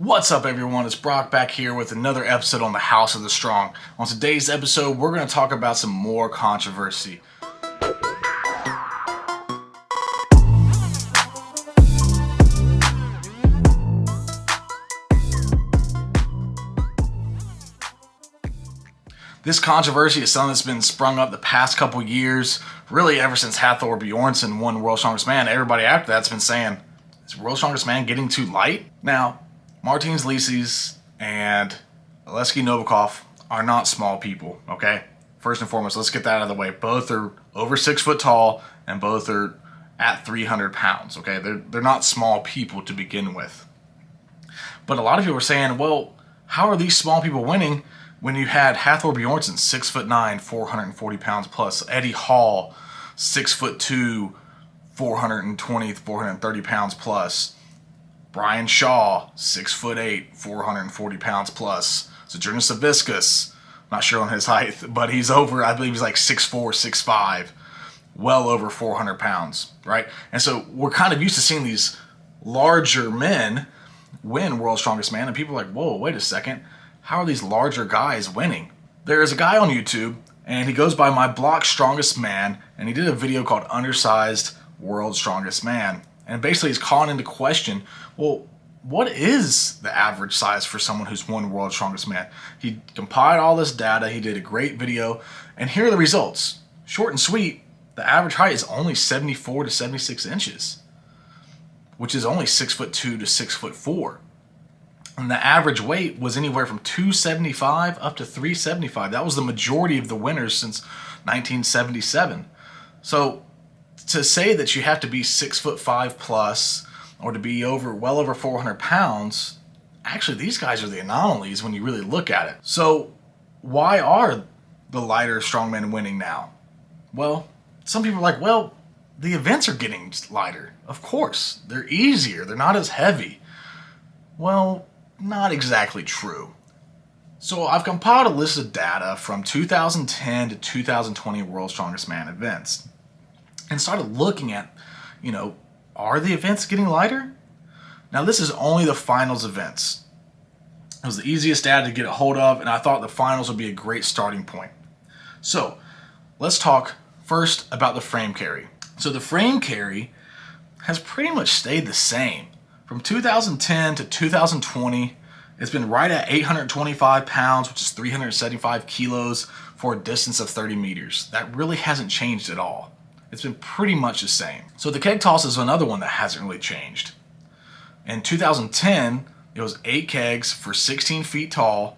What's up, everyone? It's Brock back here with another episode on the House of the Strong. On today's episode, we're going to talk about some more controversy. This controversy is something that's been sprung up the past couple years, really ever since Hathor Bjornsson won World's Strongest Man. Everybody after that's been saying, is World's Strongest Man getting too light? Now, Martins Licis and Aleksei Novikov are not small people, okay? First and foremost, let's get that out of the way. Both are over 6 foot tall and both are at 300 pounds, okay? They're not small people to begin with. But a lot of people are saying, well, how are these small people winning when you had Hathor Bjornsson, 6'9", 440 pounds plus, Eddie Hall, 6'2", 420, 430 pounds plus, Brian Shaw, 6'8", 440 pounds plus, Zydrunas Savickas, not sure on his height, but he's over, I believe he's like 6'4", 6'5", well over 400 pounds, right? And so we're kind of used to seeing these larger men win World's Strongest Man, and people are like, whoa, wait a second. How are these larger guys winning? There is a guy on YouTube, and he goes by My Block Strongest Man, and he did a video called Undersized World's Strongest Man. And basically he's calling into question, well, what is the average size for someone who's won World's Strongest Man? He compiled all this data, he did a great video, and here are the results. Short and sweet, the average height is only 74 to 76 inches, which is only 6'2" to 6'4". And the average weight was anywhere from 275 up to 375. That was the majority of the winners since 1977. So to say that you have to be 6'5" plus or to be well over 400 pounds, actually these guys are the anomalies when you really look at it. So why are the lighter strongmen winning now? Well, some people are like, well, the events are getting lighter. Of course, they're easier. They're not as heavy. Well, not exactly true. So I've compiled a list of data from 2010 to 2020 World's Strongest Man events and started looking at, are the events getting lighter? Now this is only the finals events. It was the easiest data to get a hold of, and I thought the finals would be a great starting point. So let's talk first about the frame carry. So the frame carry has pretty much stayed the same. From 2010 to 2020, it's been right at 825 pounds, which is 375 kilos for a distance of 30 meters. That really hasn't changed at all. It's been pretty much the same. So the Keg Toss is another one that hasn't really changed. In 2010, it was 8 kegs for 16 feet tall,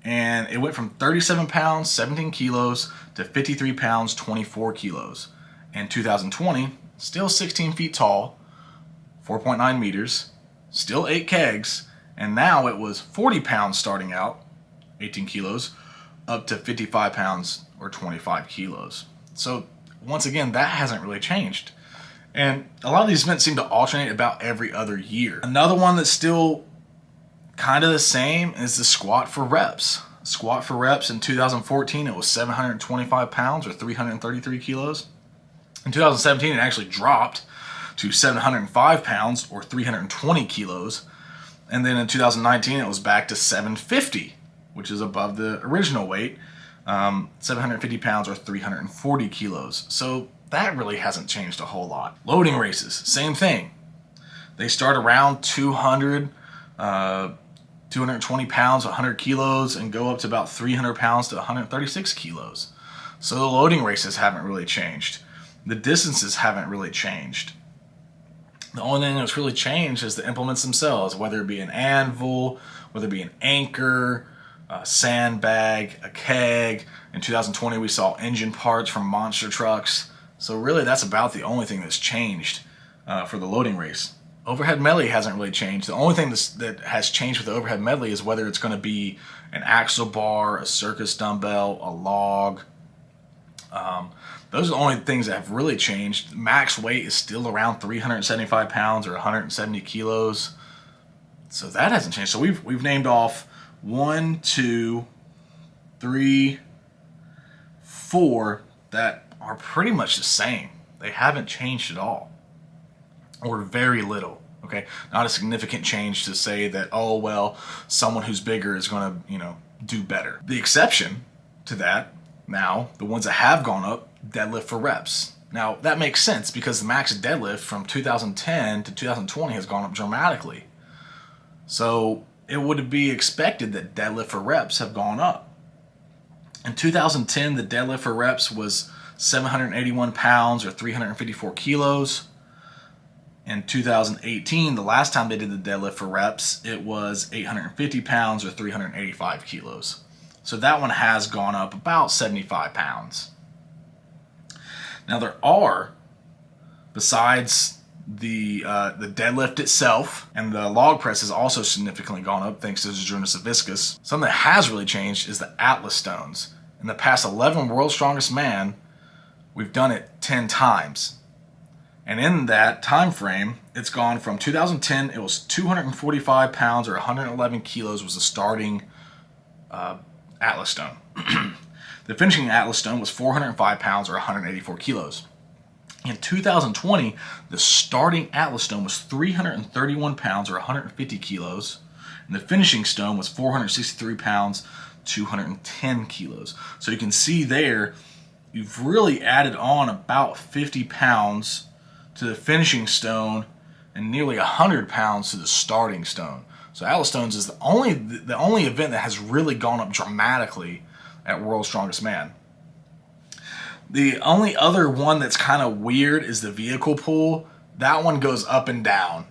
and it went from 37 pounds, 17 kilos, to 53 pounds, 24 kilos. In 2020, still 16 feet tall, 4.9 meters, still 8 kegs, and now it was 40 pounds starting out, 18 kilos, up to 55 pounds or 25 kilos. So once again, that hasn't really changed. And a lot of these events seem to alternate about every other year. Another one that's still kind of the same is the squat for reps. Squat for reps in 2014, it was 725 pounds or 333 kilos. In 2017, it actually dropped to 705 pounds or 320 kilos. And then in 2019, it was back to 750, which is above the original weight, 750 pounds or 340 kilos. So that really hasn't changed a whole lot. Loading races, same thing. They start around 220 pounds, 100 kilos, and go up to about 300 pounds to 136 kilos. So the loading races haven't really changed. The distances haven't really changed. The only thing that's really changed is the implements themselves, whether it be an anvil, whether it be an anchor, a sandbag, a keg. In 2020, we saw engine parts from monster trucks. So really, that's about the only thing that's changed for the loading race. Overhead medley hasn't really changed. The only thing that has changed with the overhead medley is whether it's going to be an axle bar, a circus dumbbell, a log. Those are the only things that have really changed. Max weight is still around 375 pounds or 170 kilos. So that hasn't changed. So we've named off 1, 2, 3, 4 that are pretty much the same. They haven't changed at all, or very little. Okay, not a significant change to say that, oh, well, someone who's bigger is going to, do better. The exception to that, now, the ones that have gone up, deadlift for reps. Now, that makes sense because the max deadlift from 2010 to 2020 has gone up dramatically. So it would be expected that deadlift for reps have gone up. In 2010, the deadlift for reps was 781 pounds or 354 kilos. In 2018, the last time they did the deadlift for reps, it was 850 pounds or 385 kilos. So that one has gone up about 75 pounds. Now there are, besides the deadlift itself, and the log press has also significantly gone up thanks to Zydrunas viscus. Something that has really changed is the Atlas stones. In the past 11 World's Strongest Man, we've done it 10 times. And in that time frame, it's gone from 2010, it was 245 pounds or 111 kilos was the starting Atlas stone. The finishing Atlas stone was 405 pounds or 184 kilos. In 2020, the starting Atlas stone was 331 pounds or 150 kilos. And the finishing stone was 463 pounds, 210 kilos. So you can see there, you've really added on about 50 pounds to the finishing stone and nearly 100 pounds to the starting stone. So Atlas stones is the only event that has really gone up dramatically at World's Strongest Man. The only other one that's kind of weird is the vehicle pull. That one goes up and down.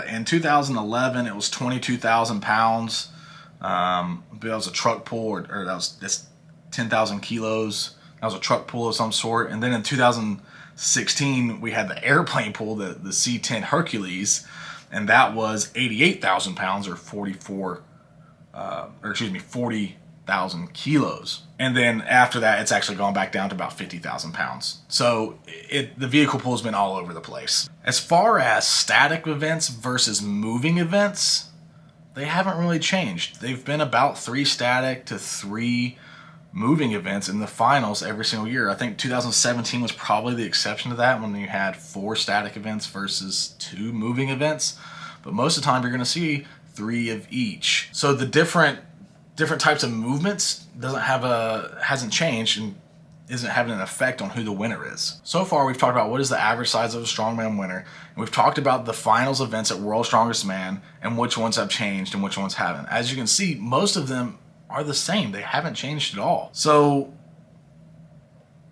In 2011, it was 22,000 pounds. That was a truck pull, or that's 10,000 kilos. That was a truck pull of some sort. And then in 2016, we had the airplane pull, the C-10 Hercules, and that was 88,000 pounds or 40,000 kilos. And then after that, it's actually gone back down to about 50,000 pounds. So the vehicle pull has been all over the place. As far as static events versus moving events, they haven't really changed. They've been about 3 static to 3 moving events in the finals every single year. I think 2017 was probably the exception to that, when you had 4 static events versus 2 moving events. But most of the time, you're going to see 3 of each. So the different types of movements hasn't changed and isn't having an effect on who the winner is. So far, we've talked about what is the average size of a strongman winner, and we've talked about the finals events at World's Strongest Man and which ones have changed and which ones haven't. As you can see, most of them are the same. They haven't changed at all. So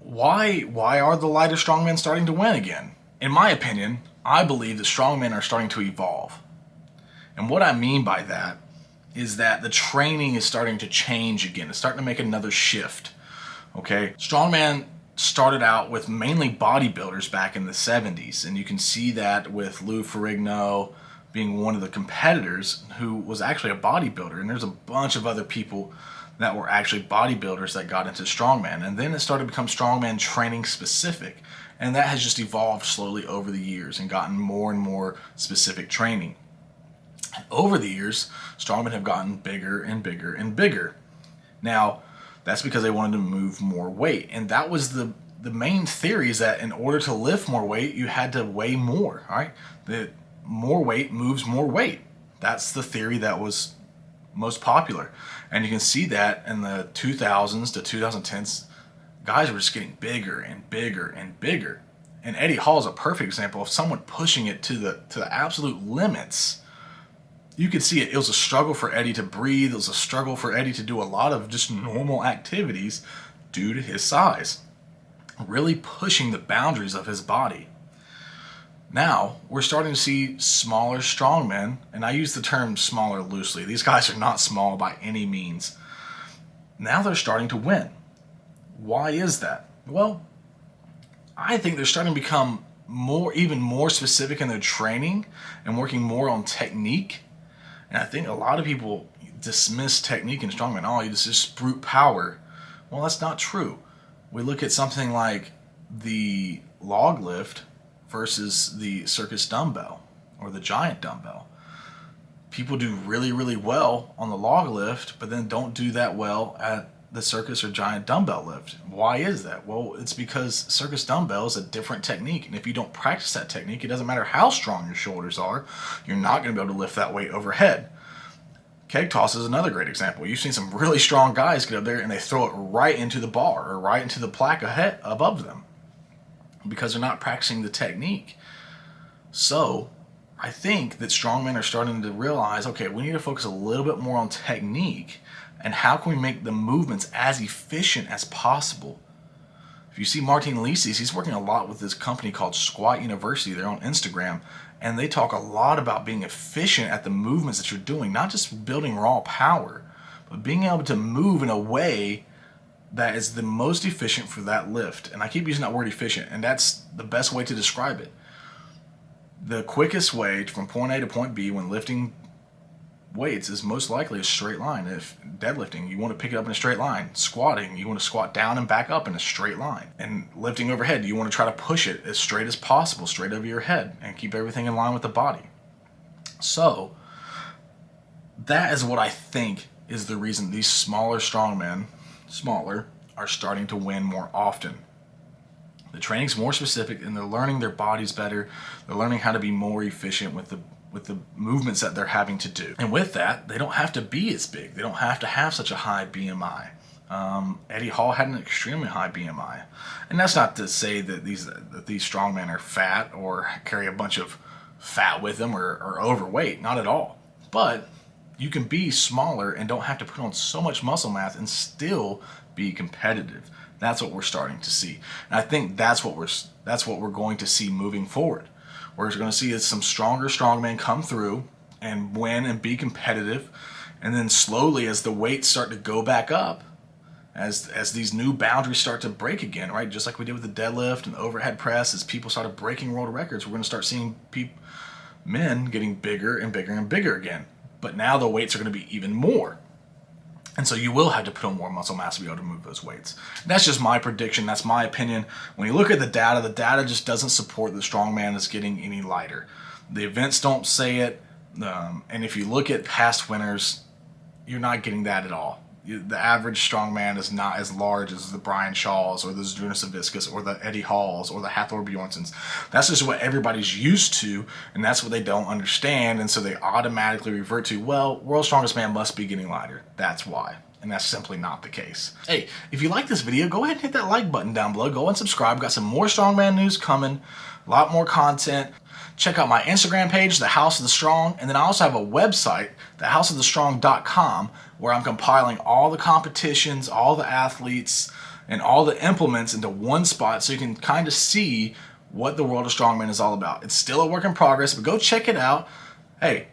why are the lighter strongmen starting to win again? In my opinion, I believe that strongmen are starting to evolve. And what I mean by that is that the training is starting to change again. It's starting to make another shift. Okay? Strongman started out with mainly bodybuilders back in the 70s, and you can see that with Lou Ferrigno being one of the competitors who was actually a bodybuilder, and there's a bunch of other people that were actually bodybuilders that got into strongman, and then it started to become strongman training specific, and that has just evolved slowly over the years and gotten more and more specific training. And over the years, strongmen have gotten bigger and bigger and bigger. Now, that's because they wanted to move more weight, and that was the main theory, is that in order to lift more weight, you had to weigh more. All right, the more weight moves more weight. That's the theory that was most popular, and you can see that in the 2000s to 2010s, guys were just getting bigger and bigger and bigger. And Eddie Hall is a perfect example of someone pushing it to the absolute limits. You could see it. It was a struggle for Eddie to breathe. It was a struggle for Eddie to do a lot of just normal activities due to his size, really pushing the boundaries of his body. Now, we're starting to see smaller strongmen, and I use the term smaller loosely. These guys are not small by any means. Now they're starting to win. Why is that? Well, I think they're starting to become even more specific in their training and working more on technique. And I think a lot of people dismiss technique in strongman. Oh, you just brute power. Well, that's not true. We look at something like the log lift versus the circus dumbbell or the giant dumbbell. People do really, really well on the log lift, but then don't do that well at the circus or giant dumbbell lift. Why is that? Well, it's because circus dumbbell is a different technique, and if you don't practice that technique, it doesn't matter how strong your shoulders are, you're not going to be able to lift that weight overhead. Keg toss is another great example. You've seen some really strong guys get up there and they throw it right into the bar or right into the plaque ahead above them because they're not practicing the technique. So I think that strongmen are starting to realize, okay, we need to focus a little bit more on technique and how can we make the movements as efficient as possible. If you see Martin Lisis, he's working a lot with this company called Squat University. They're on Instagram, and they talk a lot about being efficient at the movements that you're doing, not just building raw power, but being able to move in a way that is the most efficient for that lift. And I keep using that word efficient, and that's the best way to describe it. The quickest way from point A to point B when lifting weights is most likely a straight line. If deadlifting, you want to pick it up in a straight line. Squatting, you want to squat down and back up in a straight line. And lifting overhead, you want to try to push it as straight as possible, straight over your head, and keep everything in line with the body. So that is what I think is the reason these smaller strongmen, are starting to win more often. The training's more specific, and they're learning their bodies better. They're learning how to be more efficient with the movements that they're having to do. And with that, they don't have to be as big. They don't have to have such a high BMI. Eddie Hall had an extremely high BMI. And that's not to say that these strongmen are fat or carry a bunch of fat with them or overweight. Not at all. But you can be smaller and don't have to put on so much muscle mass and still be competitive. That's what we're starting to see. And I think that's what we're going to see moving forward. We're going to see some stronger strongmen come through and win and be competitive. And then slowly, as the weights start to go back up, as these new boundaries start to break again, right? Just like we did with the deadlift and the overhead press, as people started breaking world records, we're going to start seeing men getting bigger and bigger and bigger again. But now the weights are going to be even more. And so you will have to put on more muscle mass to be able to move those weights. And that's just my prediction. That's my opinion. When you look at the data just doesn't support the strongman is getting any lighter. The events don't say it. And if you look at past winners, you're not getting that at all. The average strongman is not as large as the Brian Shaws or the Zydrunas Savickas or the Eddie Halls or the Hathor Bjornsons. That's just what everybody's used to, and that's what they don't understand, and so they automatically revert to, well, world's strongest man must be getting lighter. That's why. And that's simply not the case. Hey, if you like this video, go ahead and hit that like button down below. Go and subscribe. Got some more strongman news coming, a lot more content. Check out my Instagram page, The House of the Strong, and then I also have a website, thehouseofthestrong.com, where I'm compiling all the competitions, all the athletes, and all the implements into one spot so you can kind of see what the world of strongman is all about. It's still a work in progress, but go check it out. Hey,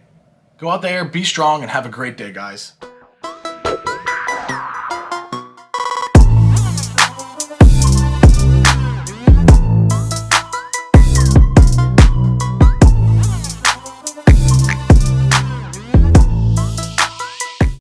go out there, be strong, and have a great day, guys.